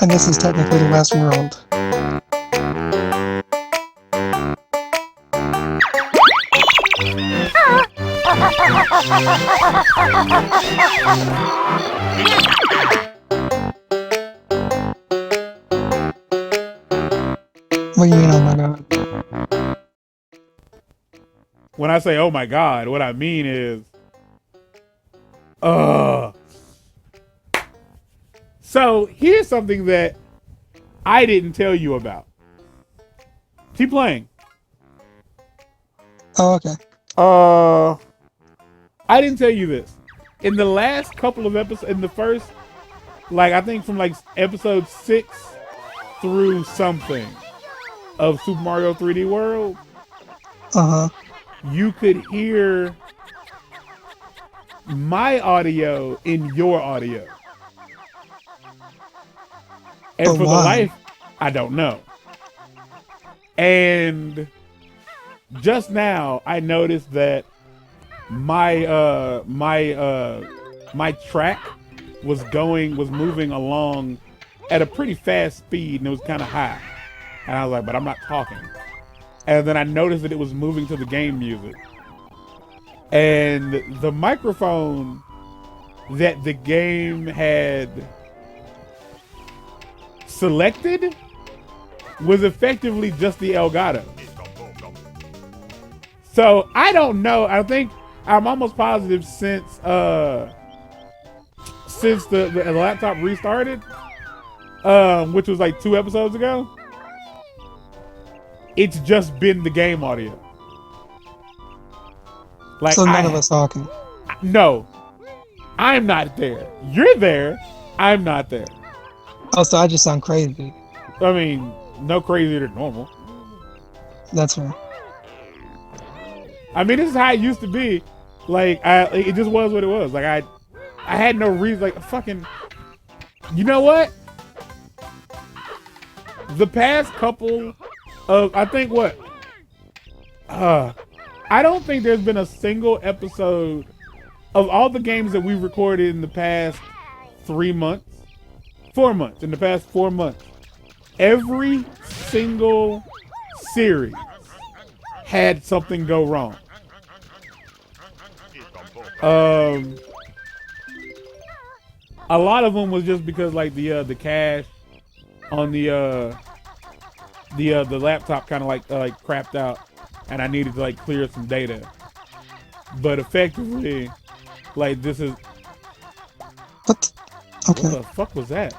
And this is technically the last world. What do you mean, oh my god? When I say oh my god, what I mean is so here's something that I didn't tell you about. Keep playing. Oh, okay. I didn't tell you this. In the last couple of episodes, in the first, like I think from like episode 6 through something of Super Mario 3D World, you could hear my audio in your audio. And but for why? the life, I don't know. And just now, I noticed that my track was moving along at a pretty fast speed, and it was kind of high. And I was like, but I'm not talking. And then I noticed that it was moving to the game music. And the microphone that the game had selected was effectively just the Elgato. So I don't know. I think I'm almost positive since the laptop restarted, which was like 2 episodes ago, it's just been the game audio. Like, so none of us talking. No, I'm not there. You're there. I'm not there. Oh, so I just sound crazy. I mean, no crazier than normal. That's right. I mean, this is how it used to be. Like, it just was what it was. Like, I had no reason. Like, fucking, you know what? The past couple of, I think what? I don't think there's been a single episode of all the games that we recorded in the past 4 months, in the past 4 months. Every single series had something go wrong. A lot of them was just because like the cache on the laptop kind of like crapped out, and I needed to like clear some data. But effectively, like this is what? Okay. What the fuck was that?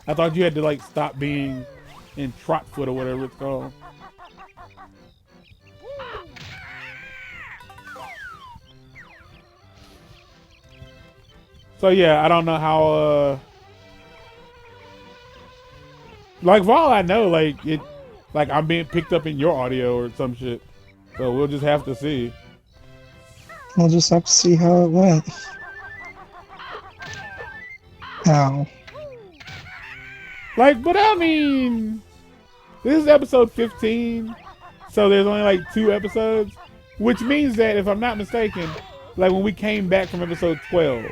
I thought you had to like stop being in Trotfoot or whatever it's called. So yeah, I don't know how like for all I know, like I'm being picked up in your audio or some shit. So we'll just have to see. We'll just have to see how it went. How? Like, but I mean, this is episode 15, so there's only like 2 episodes, which means that if I'm not mistaken, like when we came back from episode 12,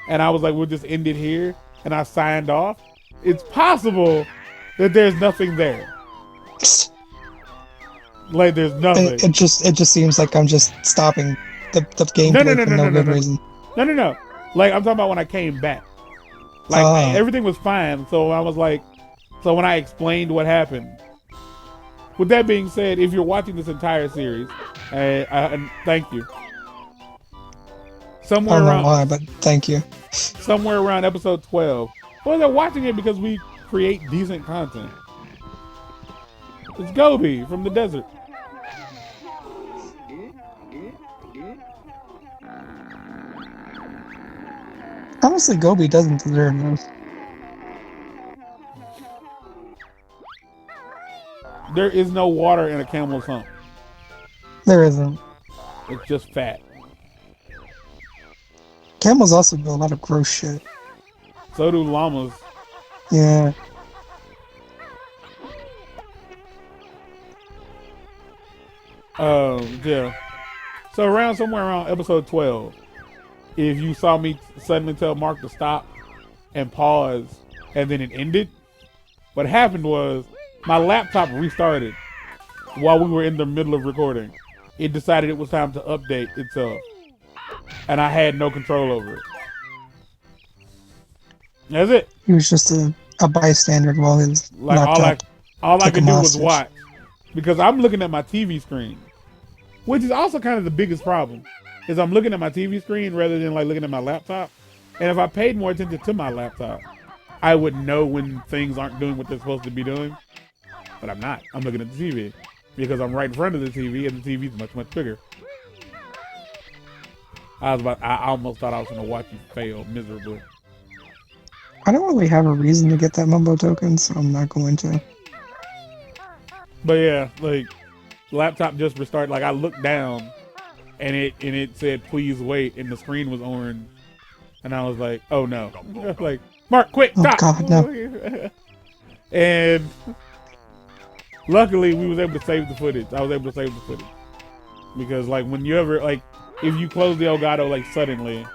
and I was like, we'll just end it here, and I signed off, it's possible that there's nothing there. Like there's nothing. It just seems like I'm just stopping the gameplay for no good reason. No. Like I'm talking about when I came back. Like everything was fine, so I was like, so when I explained what happened. With that being said, if you're watching this entire series, thank you. Somewhere I don't around know why, but thank you. Somewhere around episode 12. Well, they're watching it because we create decent content. It's Gobi from the desert. Honestly, Gobi doesn't deserve this. There is no water in a camel's hump. There isn't. It's just fat. Camels also do a lot of gross shit. So do llamas. Yeah. Yeah. So somewhere around episode 12, if you saw me suddenly tell Mark to stop, and paused, and then it ended. What happened was my laptop restarted while we were in the middle of recording. It decided it was time to update itself, and I had no control over it. That's it. He was just a bystander while his laptop all I could do was hostage. watch, because I'm looking at my TV screen, which is also kind of the biggest problem. Is I'm looking at my TV screen rather than like looking at my laptop. And if I paid more attention to my laptop, I would know when things aren't doing what they're supposed to be doing. But I'm not. I'm looking at the TV because I'm right in front of the TV, and the TV's much, much bigger. I almost thought I was gonna watch you fail miserably. I don't really have a reason to get that Mumbo token, so I'm not going to. But yeah, like, laptop just restarted. Like, I looked down, and it said please wait, and the screen was orange, and I was like, oh no. Like, Mark, quick, Oh stop. God, no. And luckily we was able to save the footage. I was able to save the footage because, like, when you ever, like, if you close the Elgato like suddenly,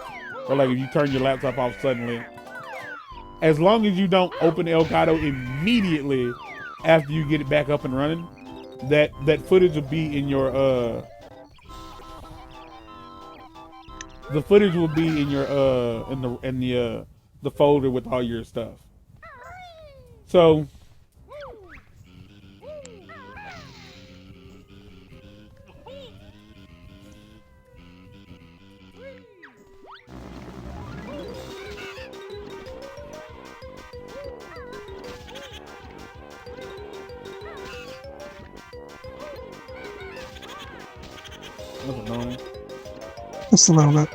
or like if you turn your laptop off suddenly, as long as you don't open Elgato immediately after you get it back up and running, that footage will be in your the footage will be in your in the folder with all your stuff. So that's annoying. Just a little bit.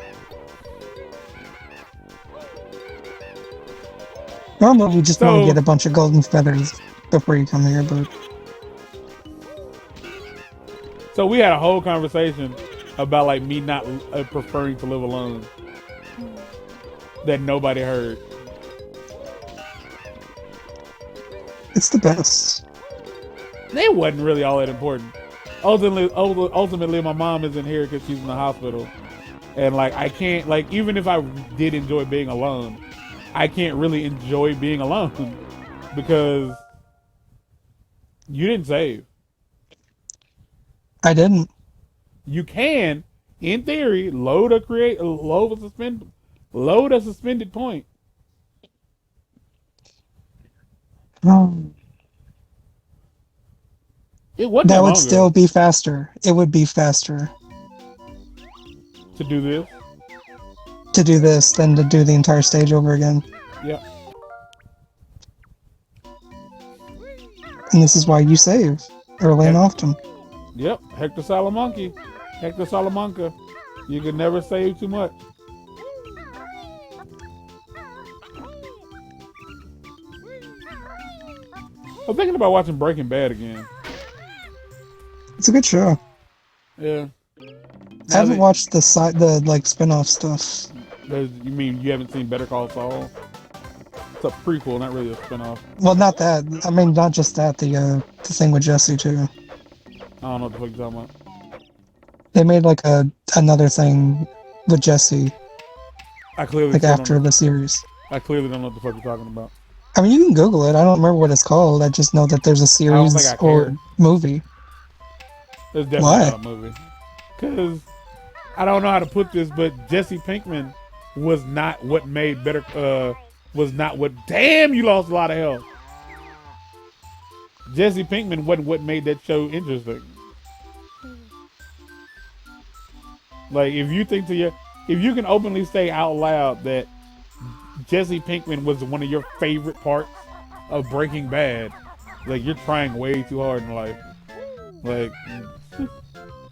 Normally, we just want to get a bunch of golden feathers before you come here, but... So we had a whole conversation about, like, me not preferring to live alone that nobody heard. It's the best. It wasn't really all that important. Ultimately, my mom isn't here because she's in the hospital. And, like, I can't, like, even if I did enjoy being alone, I can't really enjoy being alone because you didn't save. I didn't. You can, in theory, load a suspended point. It wasn't That would longer still be faster. It would be faster to do this. To do this than to do the entire stage over again. Yeah. And this is why you save early and often. Yep. Hector Salamanca. You can never save too much. I'm thinking about watching Breaking Bad again. It's a good show. Yeah. I haven't watched the spin-off stuff. You mean you haven't seen Better Call Saul? It's a prequel, not really a spin-off. Well, not that. I mean, not just that. The thing with Jesse too. I don't know what the fuck you're talking about. They made like another thing with Jesse. I clearly like after the series. I clearly don't know what the fuck you're talking about. I mean, you can Google it. I don't remember what it's called. I just know that there's a series or movie. There's definitely not a movie. Because I don't know how to put this, but Jesse Pinkman was not what made Better. Damn, you lost a lot of health. Jesse Pinkman wasn't what made that show interesting. Like, if you can openly say out loud that Jesse Pinkman was one of your favorite parts of Breaking Bad, like, you're trying way too hard in life.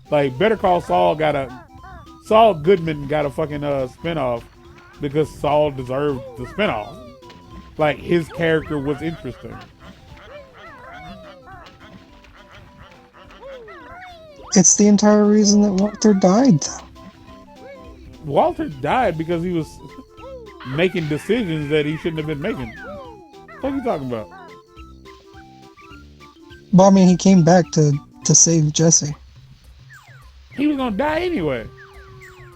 Like Better Call Saul Saul Goodman got a fucking spinoff because Saul deserved the spinoff. Like, his character was interesting. It's the entire reason that Walter died, though. Walter died because he was making decisions that he shouldn't have been making. What are you talking about? Well, I mean, he came back to save Jesse. He was gonna die anyway.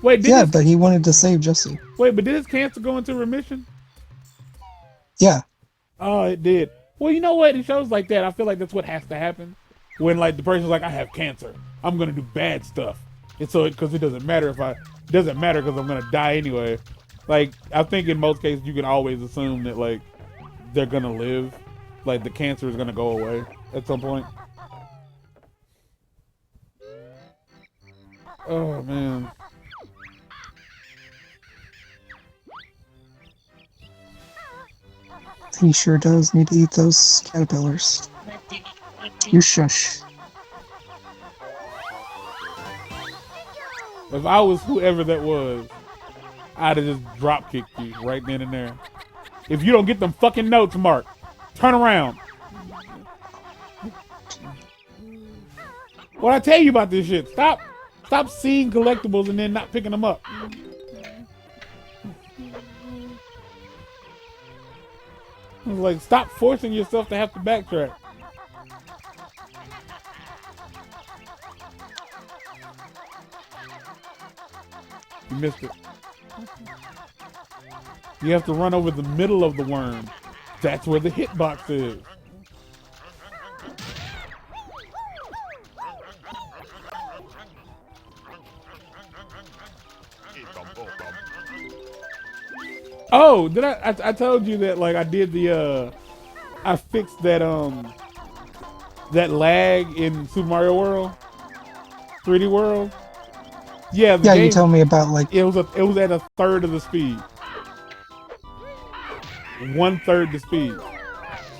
But he wanted to save Jesse. Wait, but did his cancer go into remission? Yeah. Oh, it did. Well, you know what? In shows like that, I feel like that's what has to happen. When like the person's like, I have cancer, I'm gonna do bad stuff, and so because it doesn't matter because I'm gonna die anyway. Like I think in most cases you can always assume that like they're gonna live, like the cancer is gonna go away at some point. Oh man. He sure does need to eat those caterpillars. You shush. If I was whoever that was, I'd have just drop kicked you right then and there. If you don't get them fucking notes, Mark, turn around. What I tell you about this shit? Stop seeing collectibles and then not picking them up. Like, stop forcing yourself to have to backtrack. You missed it. You have to run over the middle of the worm. That's where the hitbox is. Oh, did I told you that like I did the I fixed that that lag in Super Mario World 3D World. Yeah, the game, you told me about like it was at a third of the speed. 1/3 the speed.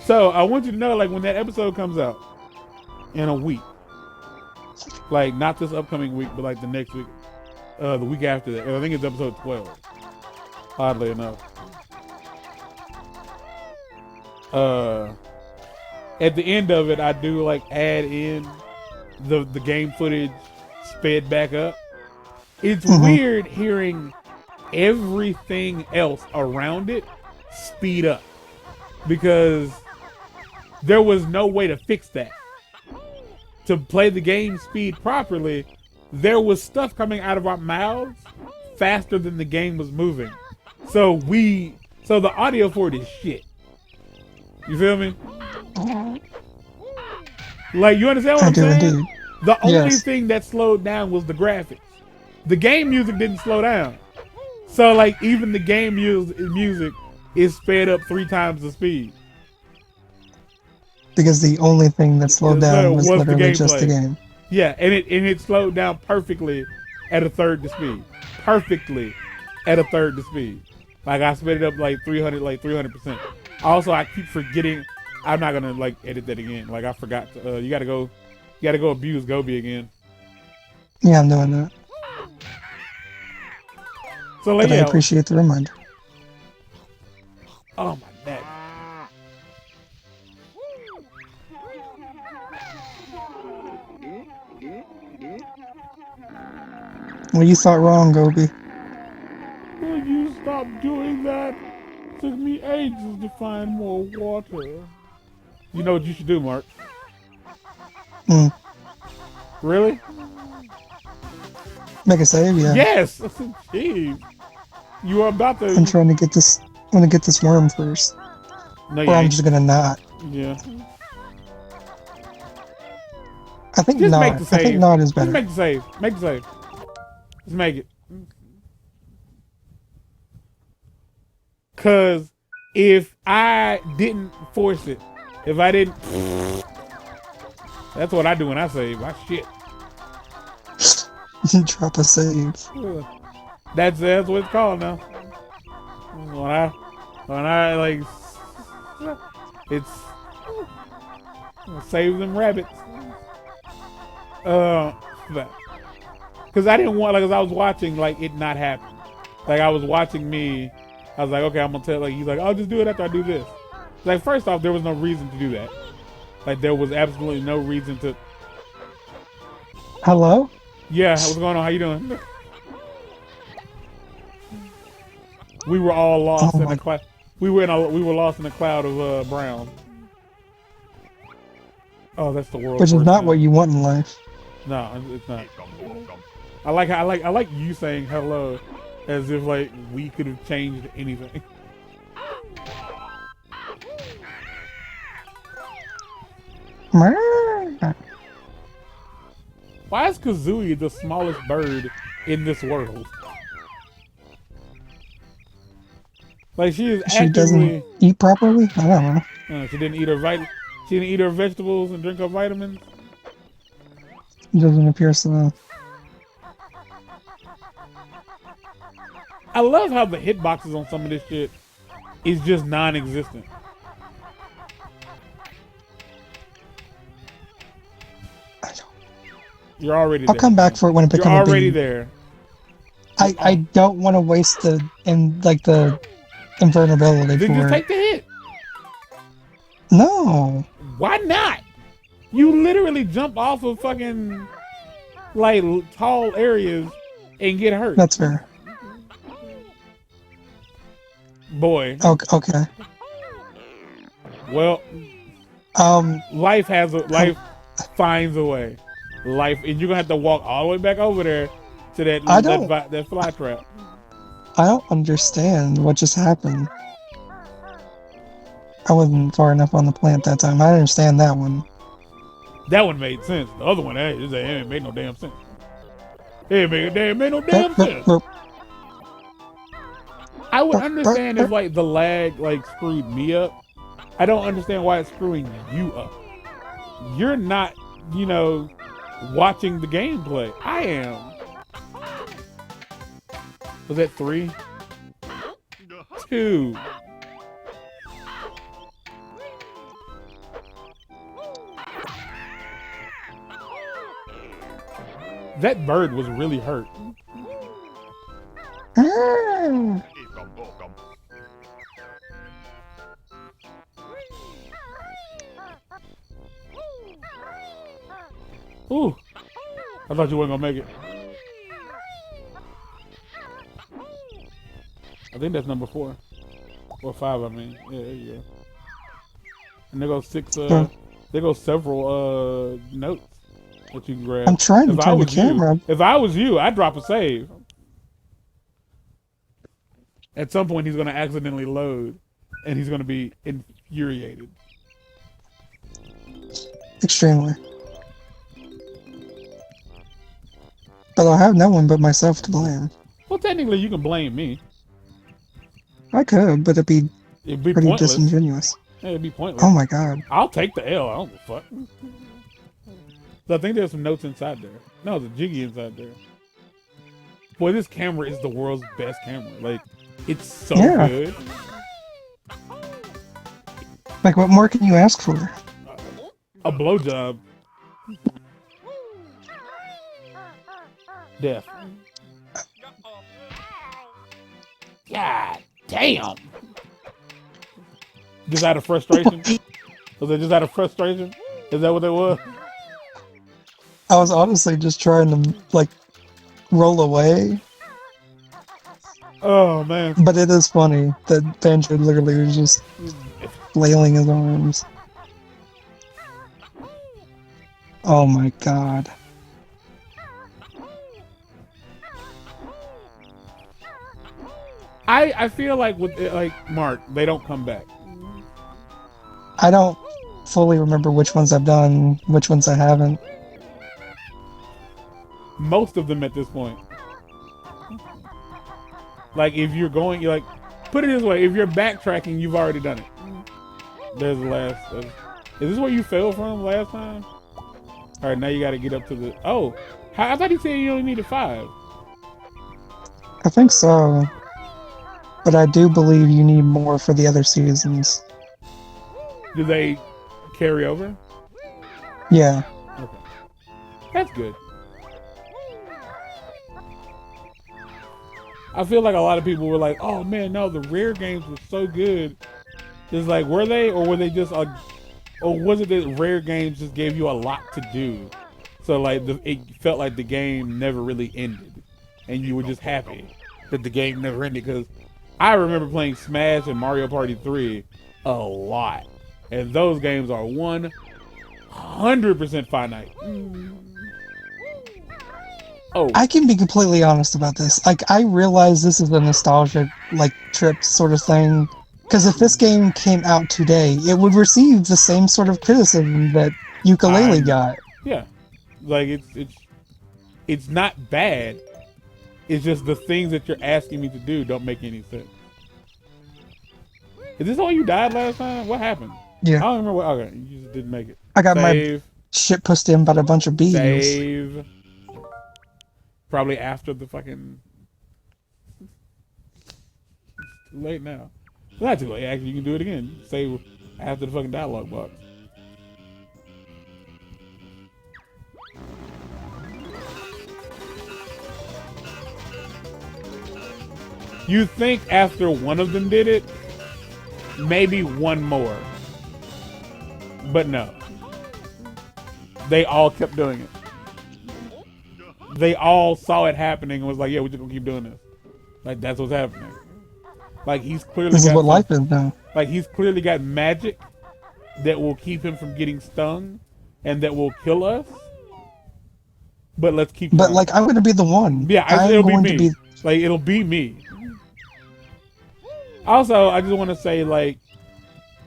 So I want you to know, like when that episode comes out in a week, like not this upcoming week, but like the next week, the week after that. I think it's episode 12. Oddly enough. At the end of it, I do like add in the game footage sped back up. It's weird hearing everything else around it speed up because there was no way to fix that. To play the game speed properly, there was stuff coming out of our mouths faster than the game was moving. So the audio for it is shit. You feel me? Like, you understand what I'm saying? Indeed. The only thing that slowed down was the graphics. The game music didn't slow down. So like even the game music is sped up 3 times the speed. Because the only thing that slowed down was literally just the game. Yeah, and it slowed down perfectly at a third the speed. Perfectly at a third the speed. Like I sped it up like 300%. Also, I keep forgetting. I'm not gonna like edit that again. Like I forgot. You gotta go abuse Gobi again. Yeah, I'm doing that. So like, but I appreciate the reminder. Oh my neck. Well, you thought wrong, Gobi. Will you stop doing that? It took me ages to find more water. You know what you should do, Mark? Really? Make a save, yeah. Yes! Jeez. You are about to... I'm trying to get this... I'm gonna get this worm first. No, or I'm just gonna not. Yeah. I think just not. Make the save. I think not is better. Just make the save. Make the save. Just make it. Cause if I didn't force it, if I didn't... That's what I do when I save. I shit. Drop a save. That's what it's called now. When I like, it's save them rabbits. Cause I didn't want, like, cause I was watching like it not happen. Like I was watching me. I was like, okay, I'm gonna tell. Like he's like, I'll just do it after I do this. Like first off, there was no reason to do that. Like there was absolutely no reason to. Hello? Yeah, what's going on? How you doing? We were all lost in the cloud. We were lost in a cloud of brown. Oh, that's the world. Which is not what you want in life. No, it's not. I like you saying hello, as if like we could have changed anything. Why is Kazooie the smallest bird in this world? Like she is She actively. doesn't eat properly? I don't know. She didn't eat her She didn't eat her vegetables and drink her vitamins. It doesn't appear so. I love how the hitboxes on some of this shit is just non-existent. You're already there. I'll come back for it when it becomes. You're already there. I don't want to waste the invulnerability Then for just it. take the hit. No. Why not? You literally jump off of fucking like tall areas and get hurt. That's fair. Boy. Okay. Well, life finds a way. Life, and you're gonna have to walk all the way back over there to that fly trap. I don't understand what just happened. I wasn't far enough on the plant that time. I understand that one. That one made sense. The other one, it ain't made no damn sense. It made no damn sense. I would understand if like the lag like screwed me up. I don't understand why it's screwing you up. You're not, watching the gameplay. I am. Was that 3? 2. That bird was really hurt. Ooh, I thought you weren't gonna make it. I think that's number 4 or 5. I mean, yeah, there you go. And there goes 6. There goes several notes that you can grab. I'm trying to turn the camera. If I was you, I'd drop a save. At some point, he's gonna accidentally load, and he's gonna be infuriated. Extremely. But I have no one but myself to blame. Well, technically, you can blame me. I could, but it'd be pretty pointless. disingenuous. Yeah, it'd be pointless. Oh my god. I'll take the L. I don't give a fuck. So I think there's some notes inside there. No, there's a jiggy inside there. Boy, this camera is the world's best camera. Like, it's so good. Like, what more can you ask for? A blowjob. Death. God damn. Just out of frustration? Was it just out of frustration? Is that what it was? I was honestly just trying to, like, roll away. Oh, man. But it is funny that Banjo literally was just flailing his arms. Oh my god. I feel like with Mark, they don't come back. I don't fully remember which ones I've done, which ones I haven't. Most of them at this point. Like if you're going, you're like, put it this way: if you're backtracking, you've already done it. There's the last. Is this where you fell from last time? All right, now you got to get up to the. Oh, I thought you said you only needed 5. I think so. But I do believe you need more for the other seasons. Do they carry over? Yeah. Okay. That's good. I feel like a lot of people were like, oh man, no, the rare games were so good. It's like, were they, or were they just, or was it that rare games just gave you a lot to do? So like, it felt like the game never really ended. And you were just happy that the game never ended, because I remember playing Smash and Mario Party 3 a lot. And those games are 100% finite. Oh. I can be completely honest about this. Like, I realize this is a nostalgia, like, trip sort of thing. Because if this game came out today, it would receive the same sort of criticism that Ukulele guy. Yeah, like it's not bad. It's just the things that you're asking me to do don't make any sense. Is this all you died last time? What happened? Yeah. I don't remember what. Okay, you just didn't make it. I got Save. my shit pushed in by a bunch of bees. Save. Probably after the fucking. It's too late now. It's not too late. Actually, you can do it again. Save after the fucking dialogue box. You think after one of them did it, maybe one more. But no. They all kept doing it. They all saw it happening and was like, yeah, we're just gonna keep doing this. Like, that's what's happening. Like, he's clearly This is what life is now. Like, he's clearly got magic that will keep him from getting stung and that will kill us. But let's keep But, trying. like, I'm gonna be the one. Yeah, it'll be me. Like, it'll be me. Also, I just want to say, like,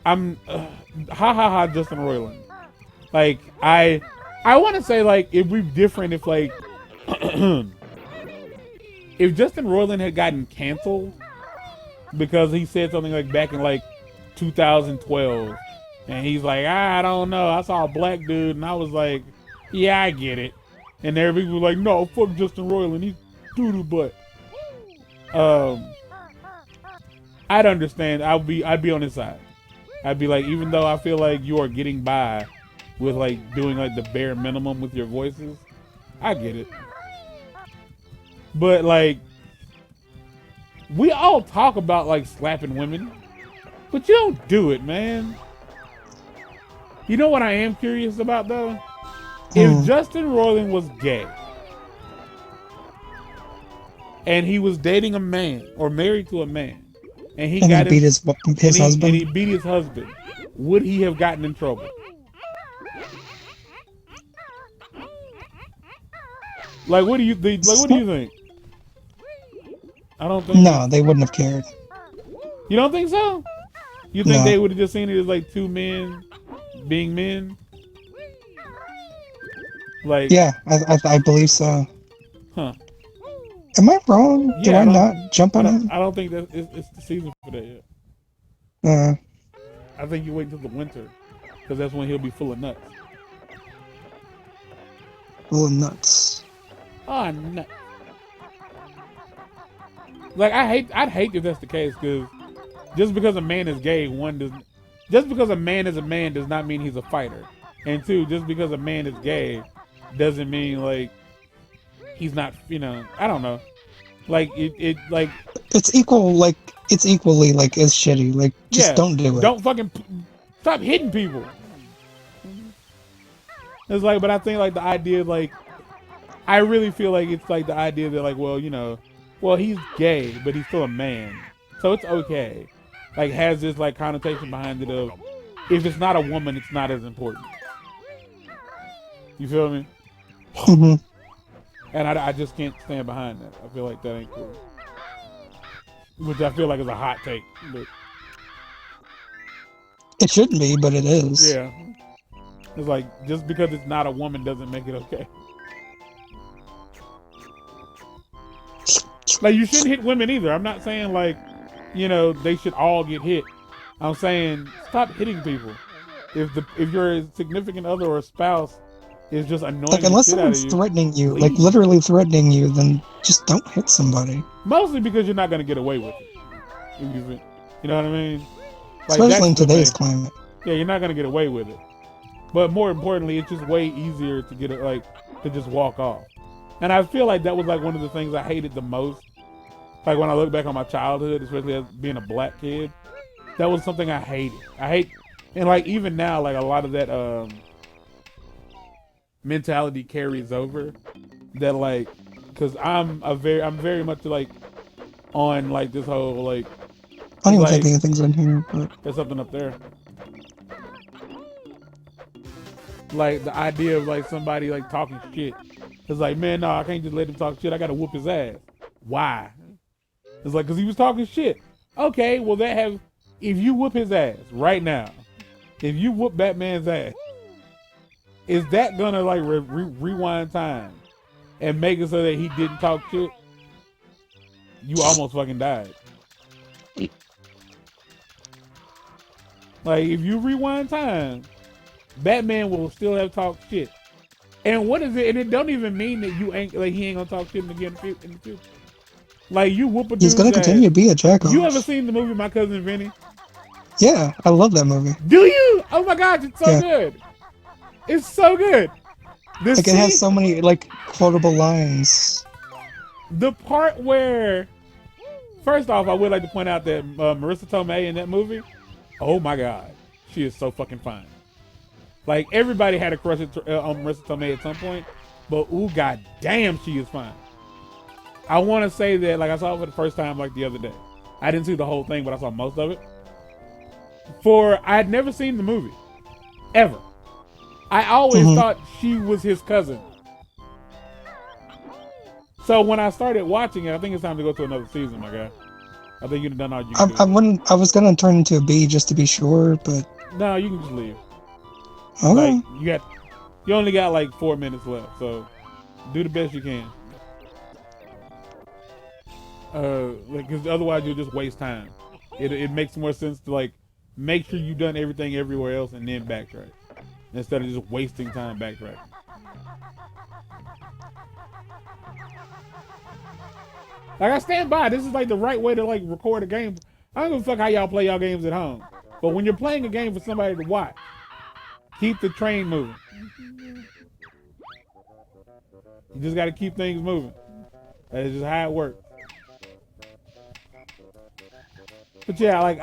I'm Justin Roiland. Like, I want to say, like, it'd be different if, like, if Justin Roiland had gotten canceled because he said something like back in like 2012, and he's like, I don't know, I saw a black dude, and I was like, yeah, I get it, and everybody was like, no, fuck Justin Roiland, he's doo-doo butt. I'd understand. I'd be on his side. I'd be like, even though I feel like you are getting by with like doing like the bare minimum with your voices, I get it. But like, we all talk about like slapping women, but you don't do it, man. You know what I am curious about though? If Justin Roiland was gay and he was dating a man or married to a man, and he beat his husband. And he beat his husband, would he have gotten in trouble? Like, what do you think? Like, what do you think? I don't think. No, they wouldn't have cared. You don't think so? You think they would have just seen it as like two men being men? Like, yeah, I believe so. Huh? Am I wrong? Yeah, Do I not jump on it? I don't think that it's the season for that yet. I think you wait until the winter, because that's when he'll be full of nuts. Full of nuts. Oh, nuts. Like, I'd hate if that's the case, because just because a man is gay, just because a man is a man does not mean he's a fighter. And two, just because a man is gay doesn't mean like he's not, you know, I don't know. Like it's equally like as shitty. Like, just don't do it. Don't fucking stop hitting people. It's like, but I think like the idea, like, I really feel like it's like the idea that like, well, you know, well, he's gay, but he's still a man, so it's okay. Like, has this like connotation behind it of, if it's not a woman, it's not as important. You feel me? Mm-hmm. And I just can't stand behind that. I feel like that ain't cool. Which I feel like is a hot take. But it shouldn't be, but it is. Yeah. It's like, just because it's not a woman doesn't make it okay. Like, you shouldn't hit women either. I'm not saying like, you know, they should all get hit. I'm saying stop hitting people. If your significant other or spouse is just annoying, like, unless someone's threatening you, like literally threatening you, then just don't hit somebody. Mostly because you're not going to get away with it. You know what I mean? Like, especially in today's climate. Yeah, you're not going to get away with it. But more importantly, it's just way easier to get it, like, to just walk off. And I feel like that was like one of the things I hated the most. Like, when I look back on my childhood, especially as being a black kid, that was something I hated. And like, even now, like, a lot of that mentality carries over. That, like, because I'm very much like on like this whole like. I don't even think anything's in here, but there's something up there. Like, the idea of like somebody like talking shit. It's like, man, no, I can't just let him talk shit. I gotta whoop his ass. Why? It's like, because he was talking shit. Okay, well, if you whoop his ass right now, if you whoop Batman's ass, is that gonna like rewind time and make it so that he didn't talk shit? You almost fucking died. Like if you rewind time, Batman will still have talked shit. And what is it? And it don't even mean that he ain't gonna talk shit again in the future. Like you whoop a dude's He's gonna continue ass. to be a jackass. You ever seen the movie My Cousin Vinny? Yeah, I love that movie. Do you? Oh my god, it's so good. It's so good. It has so many like quotable lines. The part where, first off, I would like to point out that Marissa Tomei in that movie, oh my god, she is so fucking fine. Like everybody had a crush on Marissa Tomei at some point, but ooh god damn, she is fine. I want to say that like I saw it for the first time like the other day. I didn't see the whole thing, but I saw most of it. I had never seen the movie, ever. I always thought she was his cousin. So when I started watching it, I think it's time to go to another season, my guy. I think you've done all you can do. I was gonna turn into a bee just to be sure, but no, you can just leave. Okay. Like you only got like 4 minutes left, so do the best you can. Because otherwise you'll just waste time. It makes more sense to like make sure you've done everything everywhere else and then backtrack instead of just wasting time backtracking. Like I stand by, this is like the right way to like record a game. I don't give a fuck how y'all play y'all games at home, but when you're playing a game for somebody to watch, keep the train moving. You just got to keep things moving. That is just how it works. But yeah, like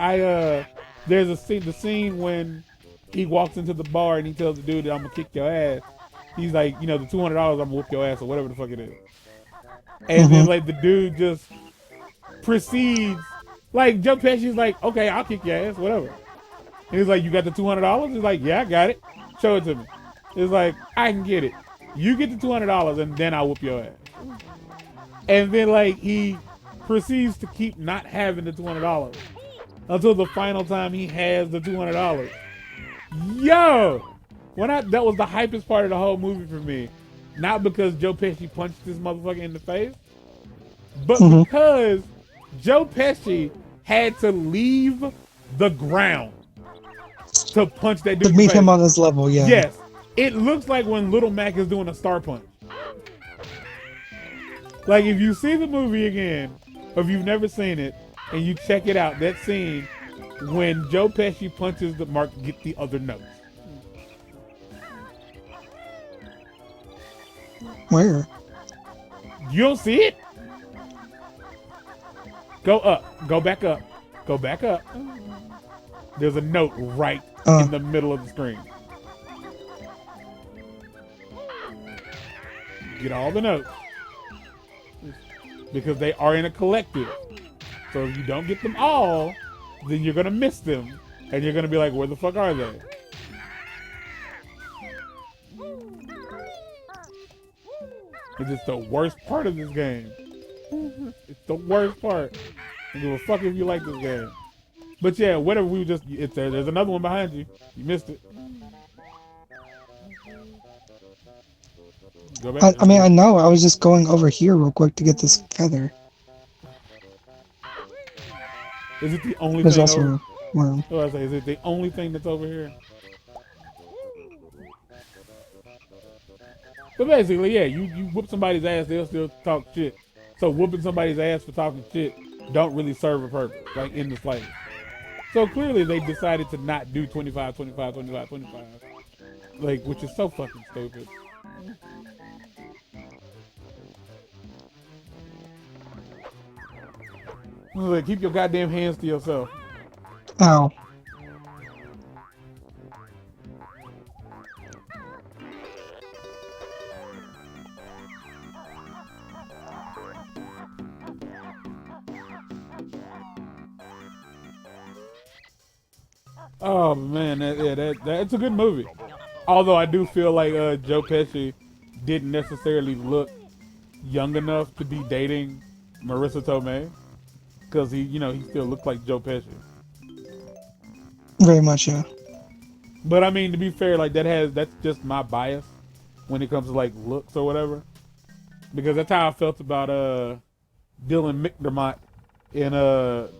there's the scene when he walks into the bar and he tells the dude that I'm gonna kick your ass. He's like, the $200 I'm gonna whoop your ass or whatever the fuck it is. And then like the dude just proceeds, like Joe Pesci's like, okay, I'll kick your ass, whatever. And he's like, you got the $200? He's like, yeah, I got it. Show it to me. It's like, I can get it. You get the $200 and then I'll whoop your ass. And then like he proceeds to keep not having the $200 until the final time he has the $200. Yo! That was the hypest part of the whole movie for me. Not because Joe Pesci punched this motherfucker in the face, but because Joe Pesci had to leave the ground to punch that dude to meet him on his level, yeah. Yes. It looks like when Little Mac is doing a star punch. Like if you see the movie again, or if you've never seen it, and you check it out, that scene when Joe Pesci punches the mark, get the other notes. Where? You don't see it? Go up. Go back up. Go back up. There's a note right in the middle of the screen. Get all the notes. Because they are in a collective. So if you don't get them all, then you're going to miss them. And you're going to be like, where the fuck are they? It's just the worst part of this game. It's the worst part. I don't give a fuck if you like this game. But yeah, whatever, there's another one behind you. You missed it. Go back. I mean, I know. I was just going over here real quick to get this feather. Is it the only There's thing also over? one. What do I say? Is it the only thing that's over here? But basically, yeah, you whoop somebody's ass, they'll still talk shit. So whooping somebody's ass for talking shit don't really serve a purpose, like in the slightest. So clearly they decided to not do 25, 25, 25, 25. Like, which is so fucking stupid. Like, keep your goddamn hands to yourself. Ow. Oh man, that's a good movie. Although I do feel like Joe Pesci didn't necessarily look young enough to be dating Marissa Tomei, because he still looked like Joe Pesci. Very much, yeah. But I mean, to be fair, like that's just my bias when it comes to like looks or whatever, because that's how I felt about Dylan McDermott in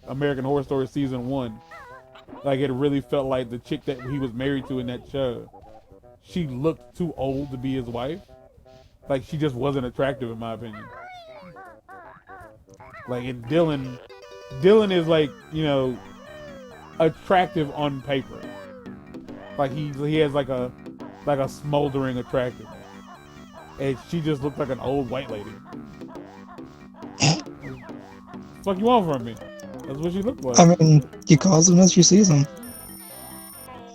American Horror Story season 1. Like it really felt like the chick that he was married to in that show, she looked too old to be his wife. Like she just wasn't attractive in my opinion. Like in Dylan is like, you know, attractive on paper. Like he has like a smoldering attractiveness. And she just looked like an old white lady. Fuck you want from me? That's what she looked like. I mean, you calls them as you sees them.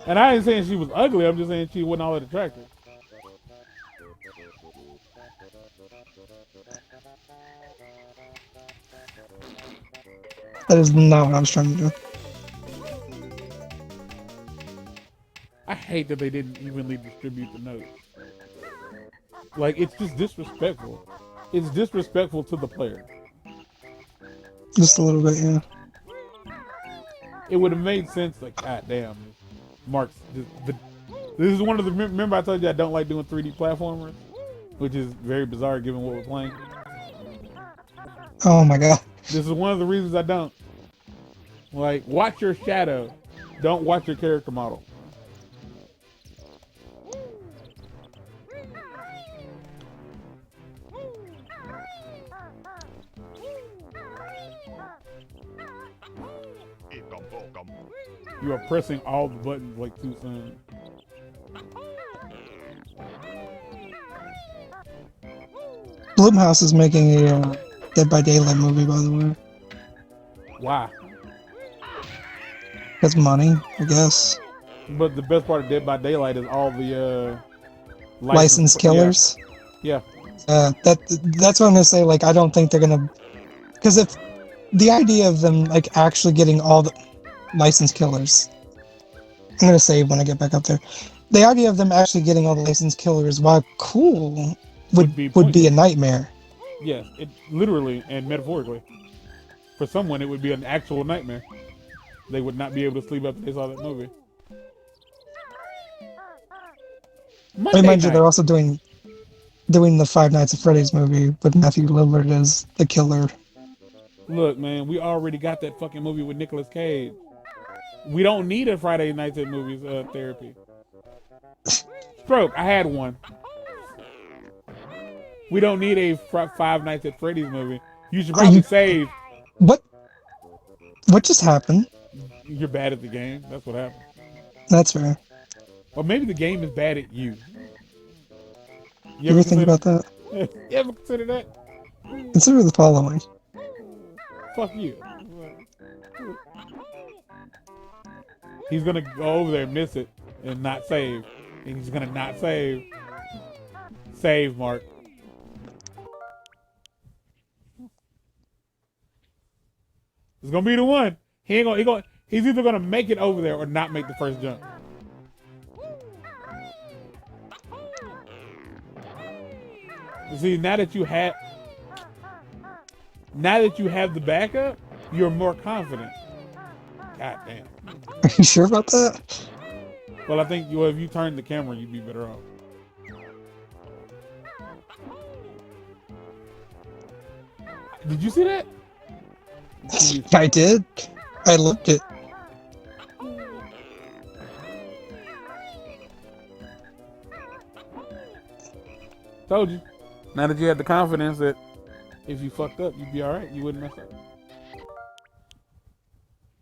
And I ain't saying she was ugly, I'm just saying she wasn't all that attractive. That is not what I was trying to do. I hate that they didn't evenly distribute the notes. Like, it's just disrespectful. It's disrespectful to the player. Just a little bit, yeah. It would have made sense, like, god damn, Mark's, this is one of the, remember I told you I don't like doing 3D platformers? Which is very bizarre given what we're playing. Oh my god. This is one of the reasons I don't. Like, watch your shadow. Don't watch your character model. You are pressing all the buttons like too soon. Blumhouse is making a Dead by Daylight movie, by the way. Why? That's money, I guess. But the best part of Dead by Daylight is all the licensed killers. Yeah. That's what I'm gonna say. Like, I don't think they're gonna, because if the idea of them like actually getting all the licensed killers, I'm gonna say when I get back up there, the idea of them actually getting all the licensed killers, while cool, would be a nightmare. Yes, it literally and metaphorically. For someone, it would be an actual nightmare. They would not be able to sleep after they saw that movie. Mind you, they're also doing the Five Nights at Freddy's movie with Matthew Lillard as the killer. Look, man, we already got that fucking movie with Nicolas Cage. We don't need a Friday Nights at Movies therapy. Stroke, I had one. We don't need a Five Nights at Freddy's movie. You should probably save. What just happened? You're bad at the game. That's what happened. That's fair. Or maybe the game is bad at you. You ever think about that? You ever consider that? Consider the following. Fuck you. He's gonna go over there and miss it and not save. And he's gonna not save. Save, Mark. It's gonna be the one. He's either gonna make it over there or not make the first jump. See, now that you have the backup, you're more confident. God damn. Are you sure about that? Well, I think if you turn the camera, you'd be better off. Did you see that? I did. I looked it. Told you. Now that you had the confidence that if you fucked up, you'd be all right. You wouldn't mess up.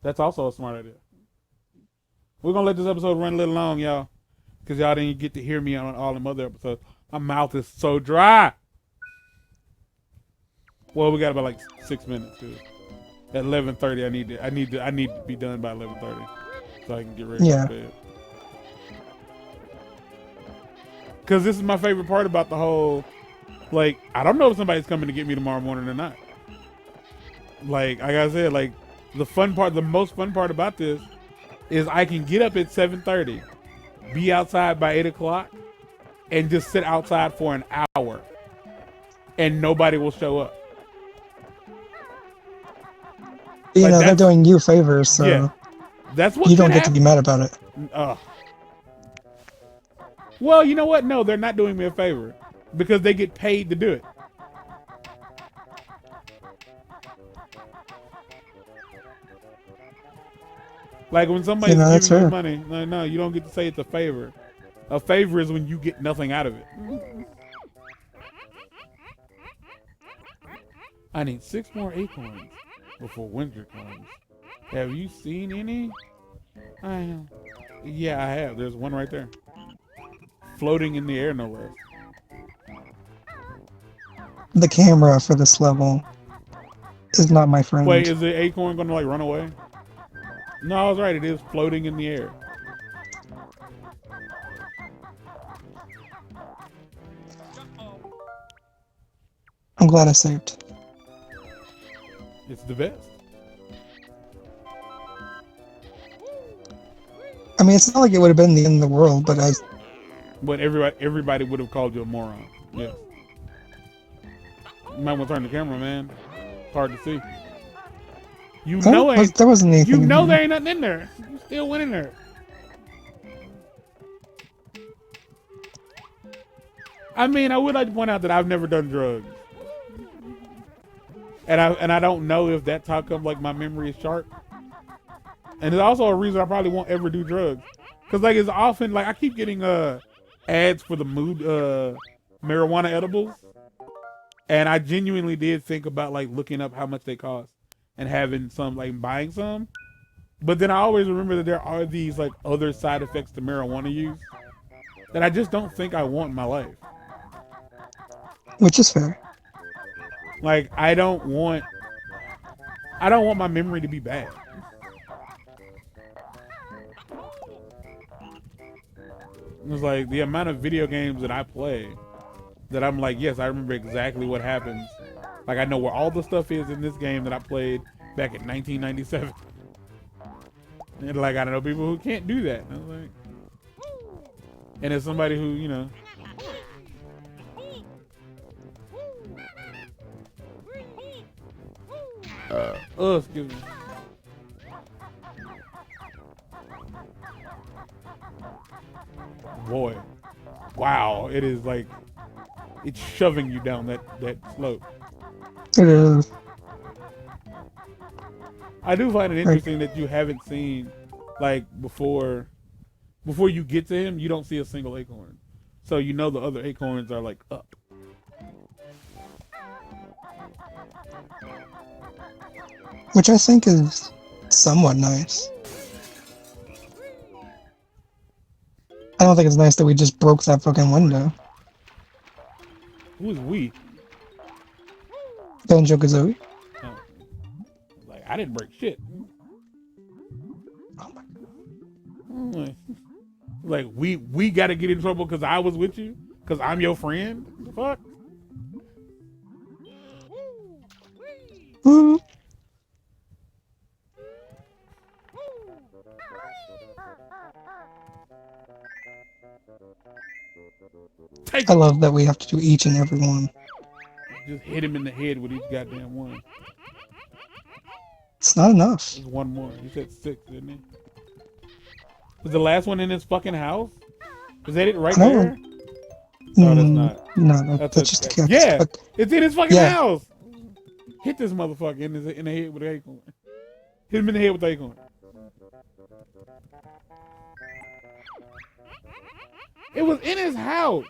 That's also a smart idea. We're going to let this episode run a little long, y'all, because y'all didn't get to hear me on all them other episodes. My mouth is so dry. Well, we got about like 6 minutes to it. At 11:30, I need to be done by 11:30 so I can get ready for bed. Because this is my favorite part about the whole, like, I don't know if somebody's coming to get me tomorrow morning or not. Like I said, like, the most fun part about this is I can get up at 7:30, be outside by 8 o'clock, and just sit outside for an hour, and nobody will show up. They're doing you favors, so yeah, that's what you don't get to be mad about it. Well, you know what? No, they're not doing me a favor because they get paid to do it. Like when somebody's that's giving you fair. money, no, you don't get to say it's a favor. A favor is when you get nothing out of it. I need 6 more acorns before winter comes. Have you seen any? Yeah, I have. There's one right there. Floating in the air, no less. The camera for this level is not my friend. Wait, is the acorn gonna like run away? No, I was right. It is floating in the air. I'm glad I saved. It's the best. I mean, it's not like it would have been the end of the world, but But everybody would have called you a moron. Yes. You might want to turn the camera, man. It's hard to see. You know there wasn't anything. You know there ain't nothing in there. You still went in there. I mean, I would like to point out that I've never done drugs. And I don't know if that's how come like my memory is sharp. And it's also a reason I probably won't ever do drugs. Cause like it's often like I keep getting ads for the mood marijuana edibles. And I genuinely did think about like looking up how much they cost and having some like buying some. But then I always remember that there are these like other side effects to marijuana use that I just don't think I want in my life. Which is fair. Like I don't want my memory to be bad. It's like the amount of video games that I play that I'm like, yes, I remember exactly what happens. Like I know where all the stuff is in this game that I played back in 1997. And like I know people who can't do that. And, like, and as somebody who, you know, excuse me. Boy, wow, it is like it's shoving you down that slope. It is. I do find it interesting that you haven't seen like before you get to him, you don't see a single acorn. So you know the other acorns are like up. Which I think is somewhat nice. I don't think it's nice that we just broke that fucking window. Who's we? Banjo-Kazooie. Oh. Like I didn't break shit. Oh my God. Like we got to get in trouble because I was with you? Because I'm your friend? What the fuck? Woo. I love that we have to do each and every one. Just hit him in the head with each goddamn one. It's not enough. There's one more. He said 6, didn't he? Was the last one in his fucking house? Is that it right there? No, that's not. No, that's just a cat. Yeah, it's in his fucking Yeah. house. Hit this motherfucker in the head with an acorn. Hit him in the head with the acorn. It was in his house.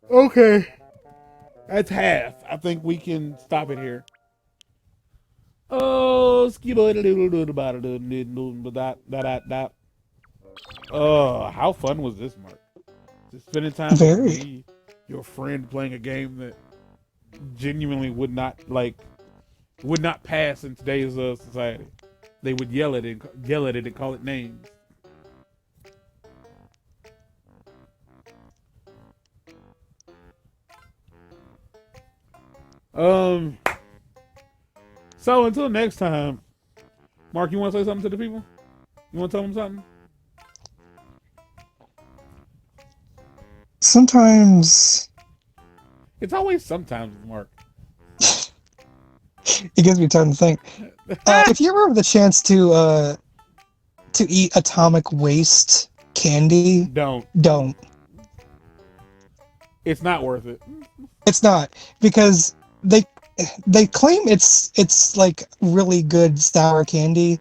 Okay. That's half. I think we can stop it here. Oh, how fun was this, Mark? Just spending time with me, your friend, playing a game that genuinely would not pass in today's society. They would yell at it and call it names. So until next time, Mark, you want to say something to the people? You want to tell them something? Sometimes. It's always sometimes, Mark. It gives me time to think. If you ever have the chance to eat atomic waste candy, Don't. don't. It's not worth it. It's not, because they claim it's like really good sour candy.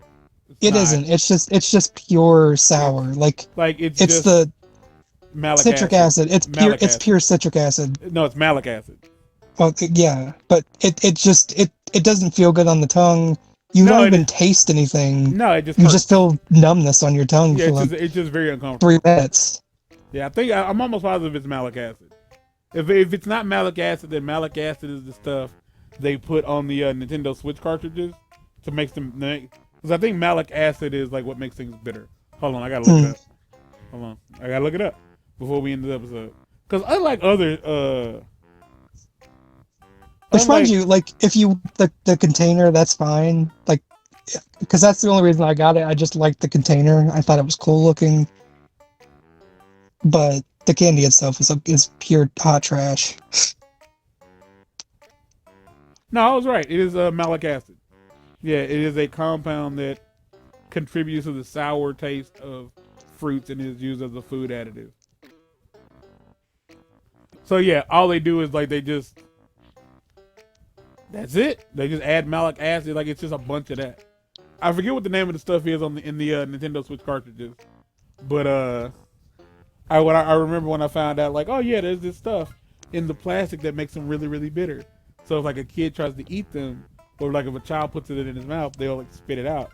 It not. isn't. It's just pure sour. Like It's it's just the malic citric acid. It's pure. Malic It's acid. pure citric acid. No, it's malic acid. Well, yeah, but it doesn't feel good on the tongue. You No, don't it even is- taste anything. No, it just You hurts. just feel numbness on your tongue Yeah, for like it's just very uncomfortable. 3 minutes. Yeah, I think I'm almost positive it's malic acid. If it's not malic acid, then malic acid is the stuff they put on the Nintendo Switch cartridges to make them. Because I think malic acid is like what makes things bitter. Hold on, I gotta look it up. Hold on, I gotta look it up before we end the episode. Because unlike other, Which, mind you, like if you the container, that's fine. Like, because that's the only reason I got it. I just liked the container. I thought it was cool looking. But the candy itself is pure hot trash. no, I was right. It is malic acid. Yeah, it is a compound that contributes to the sour taste of fruits and is used as a food additive. So yeah, all they do is like that's it. They just add malic acid. Like it's just a bunch of that. I forget what the name of the stuff is in the Nintendo Switch cartridges, but I remember when I found out like, oh yeah, there's this stuff in the plastic that makes them really really bitter. So if like a kid tries to eat them, or like if a child puts it in his mouth, they'll like spit it out.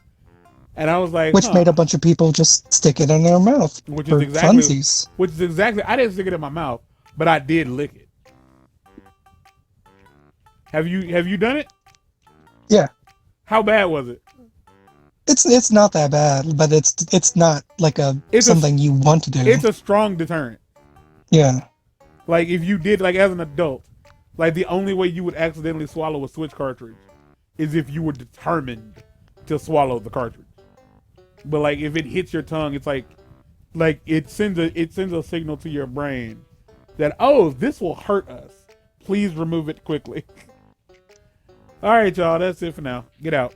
And I was like, Which made a bunch of people just stick it in their mouth which for is exactly funsies. which is exactly. I didn't stick it in my mouth, but I did lick it. Have you done it? Yeah. How bad was it? It's not that bad, but it's not like something you want to do. It's a strong deterrent. Yeah. Like if you did like as an adult, like the only way you would accidentally swallow a Switch cartridge is if you were determined to swallow the cartridge. But like if it hits your tongue, it's like it sends a signal to your brain that, oh, this will hurt us. Please remove it quickly. All right, y'all, that's it for now. Get out.